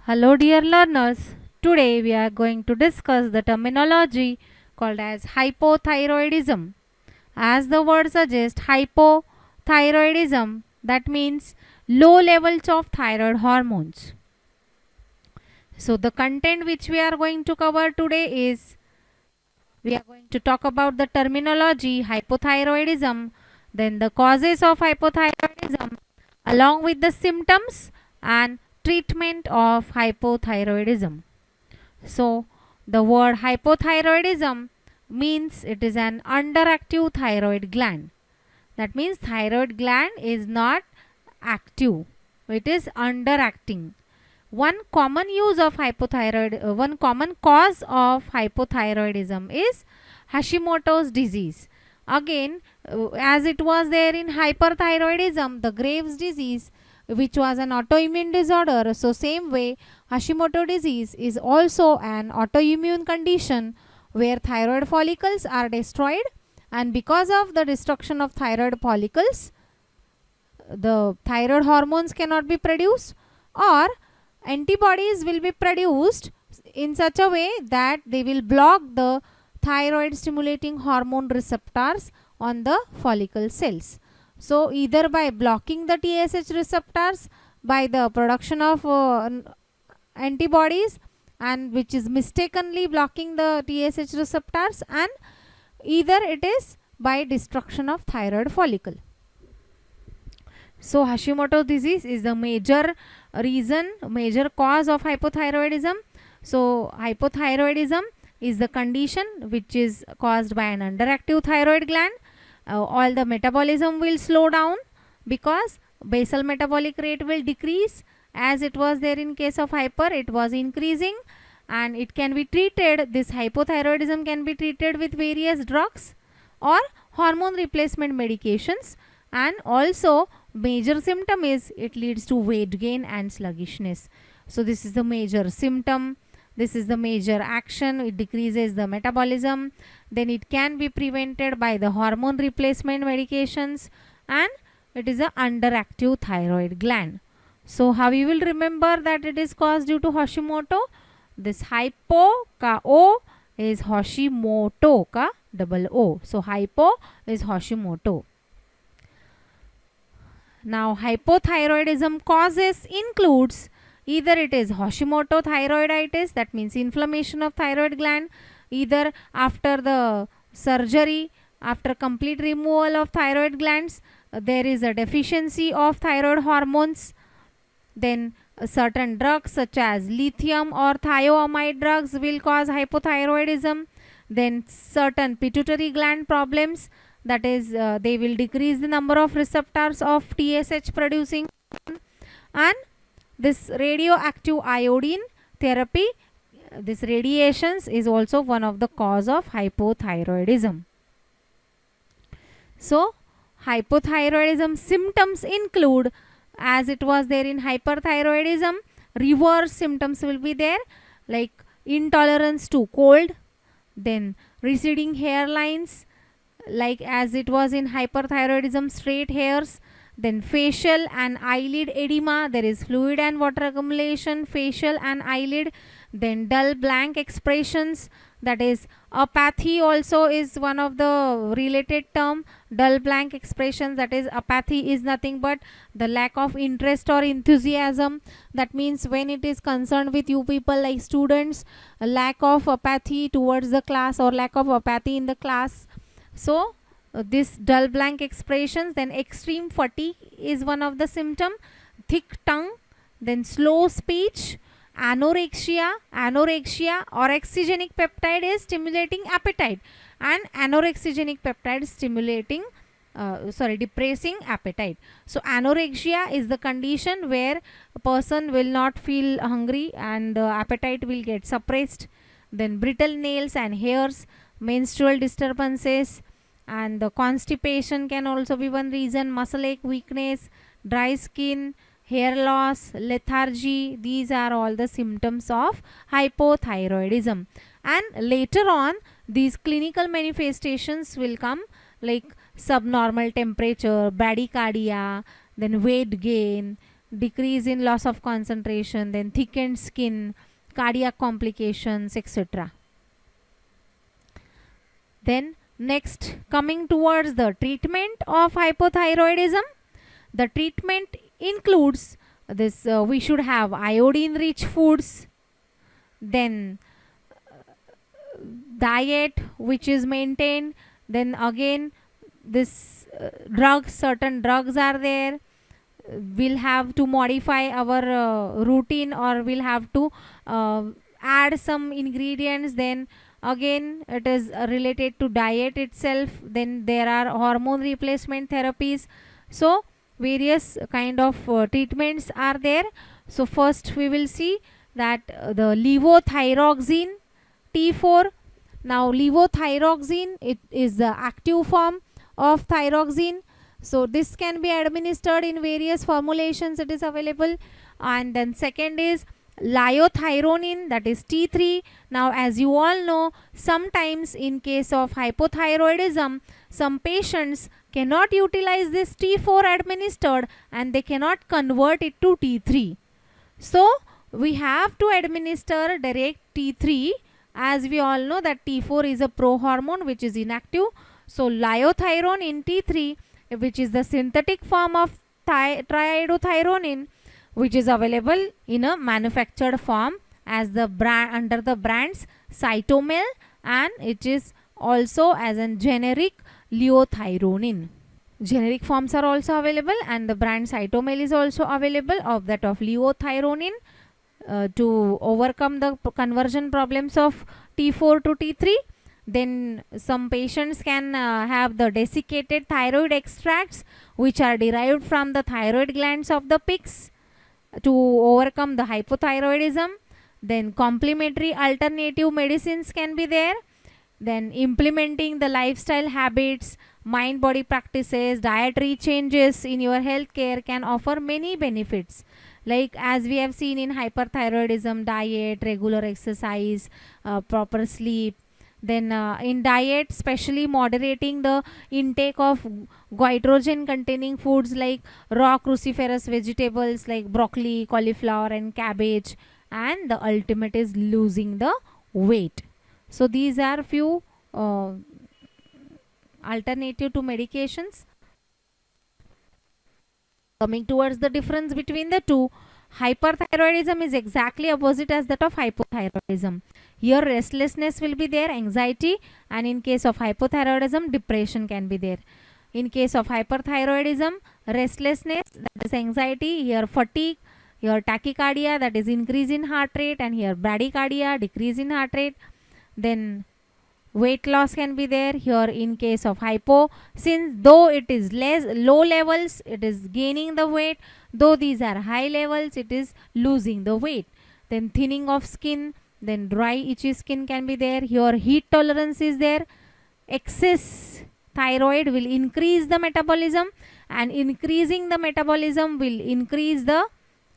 Hello dear learners, today we are going to discuss the terminology called as hypothyroidism. As the word suggests, hypothyroidism, that means low levels of thyroid hormones. So the content which we are going to cover today is, we are going to talk about the terminology hypothyroidism, then the causes of hypothyroidism along with the symptoms and treatment of hypothyroidism. So the word hypothyroidism means it is an underactive thyroid gland. That means thyroid gland is not active, it is underacting. One common cause of hypothyroidism is Hashimoto's disease. Again, as it was there in hyperthyroidism, the Graves disease, which was an autoimmune disorder. So same way, Hashimoto disease is also an autoimmune condition where thyroid follicles are destroyed, and because of the destruction of thyroid follicles, the thyroid hormones cannot be produced, or antibodies will be produced in such a way that they will block the thyroid stimulating hormone receptors on the follicle cells. So either by blocking the TSH receptors by the production of antibodies, and which is mistakenly blocking the TSH receptors, and either it is by destruction of thyroid follicle. So Hashimoto disease is the major cause of hypothyroidism. So hypothyroidism is the condition which is caused by an underactive thyroid gland. All the metabolism will slow down because basal metabolic rate will decrease. As it was there in case of hyper, it was increasing, and it can be treated, this hypothyroidism can be treated with various drugs or hormone replacement medications, and also major symptom is it leads to weight gain and sluggishness. So this is the major symptom, this is the major action, it decreases the metabolism. Then it can be prevented by the hormone replacement medications, and it is an underactive thyroid gland. So how you will remember that it is caused due to Hashimoto? This hypo ka O is Hashimoto ka double O. So hypo is Hashimoto. Now hypothyroidism causes includes either it is Hashimoto thyroiditis, that means inflammation of thyroid gland, either after the surgery, after complete removal of thyroid glands, there is a deficiency of thyroid hormones. Then certain drugs such as lithium or thioamide drugs will cause hypothyroidism. Then certain pituitary gland problems, that is they will decrease the number of receptors of TSH producing, and this radioactive iodine therapy, this radiations is also one of the cause of hypothyroidism. So hypothyroidism symptoms include, as it was there in hyperthyroidism, reverse symptoms will be there, like intolerance to cold, then receding hairlines, like as it was in hyperthyroidism, straight hairs, then facial and eyelid edema, there is fluid and water accumulation, facial and eyelid, then dull blank expressions, that is apathy also is one of the related term, dull blank expressions, that is apathy is nothing but the lack of interest or enthusiasm. That means when it is concerned with you people like students, a lack of apathy towards the class or lack of apathy in the class. So this dull blank expressions. Then extreme fatigue is one of the symptom, thick tongue, then slow speech, anorexia orexigenic peptide is stimulating appetite, and anorexigenic peptide stimulating depressing appetite. So anorexia is the condition where a person will not feel hungry and appetite will get suppressed. Then brittle nails and hairs, menstrual disturbances, and the constipation can also be one reason, muscle ache, weakness, dry skin, hair loss, lethargy, these are all the symptoms of hypothyroidism. And later on these clinical manifestations will come, like subnormal temperature, bradycardia, then weight gain, decrease in loss of concentration, then thickened skin, cardiac complications, etc. Then next, coming towards the treatment of hypothyroidism, the treatment includes this, we should have iodine rich foods, then diet which is maintained, then again this drugs, certain drugs are there, we'll have to modify our routine, or we'll have to add some ingredients. Then again it is related to diet itself. Then there are hormone replacement therapies. So various kind of treatments are there. So first we will see that the levothyroxine T4. Now levothyroxine, it is the active form of thyroxine. So this can be administered in various formulations, it is available. And then second is liothyronine, that is T3. Now as you all know, sometimes in case of hypothyroidism, some patients cannot utilize this T4 administered and they cannot convert it to T3. So we have to administer direct T3, as we all know that T4 is a prohormone which is inactive. So liothyronine T3, which is the synthetic form of triiodothyronine, which is available in a manufactured form as the brand under the brands Cytomel, and it is also as a generic liothyronine. Generic forms are also available, and the brand Cytomel is also available of that of liothyronine to overcome the conversion problems of T4 to T3. Then some patients can have the desiccated thyroid extracts which are derived from the thyroid glands of the pigs to overcome the hypothyroidism. Then complementary alternative medicines can be there. Then implementing the lifestyle habits, mind body practices, dietary changes in your healthcare can offer many benefits. Like as we have seen in hyperthyroidism, diet, regular exercise, proper sleep. Then in diet, especially moderating the intake of goitrogen containing foods like raw cruciferous vegetables like broccoli, cauliflower and cabbage, and the ultimate is losing the weight. So these are few alternative to medications. Coming towards the difference between the two, hyperthyroidism is exactly opposite as that of hypothyroidism. Here restlessness will be there, anxiety, and in case of hypothyroidism, depression can be there. In case of hyperthyroidism, restlessness, that is anxiety, here fatigue, here tachycardia, that is increase in heart rate, and here bradycardia, decrease in heart rate. Then weight loss can be there. Here in case of hypo, since though it is low levels, it is gaining the weight, though these are high levels, it is losing the weight. Then thinning of skin, then dry itchy skin can be there. Here heat tolerance is there. Excess thyroid will increase the metabolism, and increasing the metabolism will increase the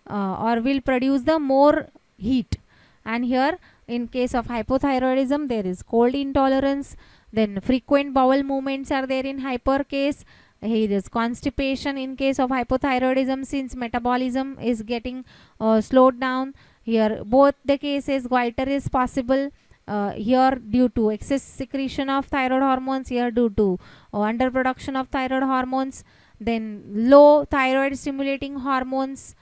or will produce the more heat. And here in case of hypothyroidism, there is cold intolerance. Then frequent bowel movements are there in hyper case. Here is constipation in case of hypothyroidism, since metabolism is getting slowed down. Here both the cases goiter is possible. Here due to excess secretion of thyroid hormones, here due to underproduction of thyroid hormones. Then low thyroid stimulating hormones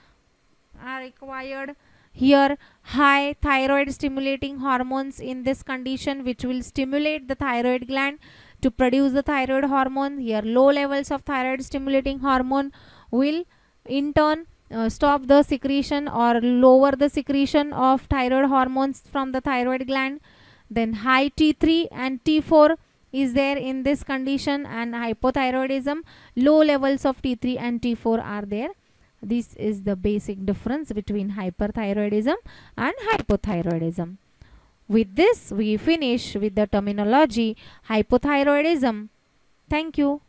are required. Here high thyroid stimulating hormones in this condition, which will stimulate the thyroid gland to produce the thyroid hormone. Here low levels of thyroid stimulating hormone will in turn stop the secretion or lower the secretion of thyroid hormones from the thyroid gland. Then high T3 and T4 is there in this condition, and hypothyroidism, low levels of T3 and T4 are there. This is the basic difference between hyperthyroidism and hypothyroidism. With this, we finish with the terminology hypothyroidism. Thank you.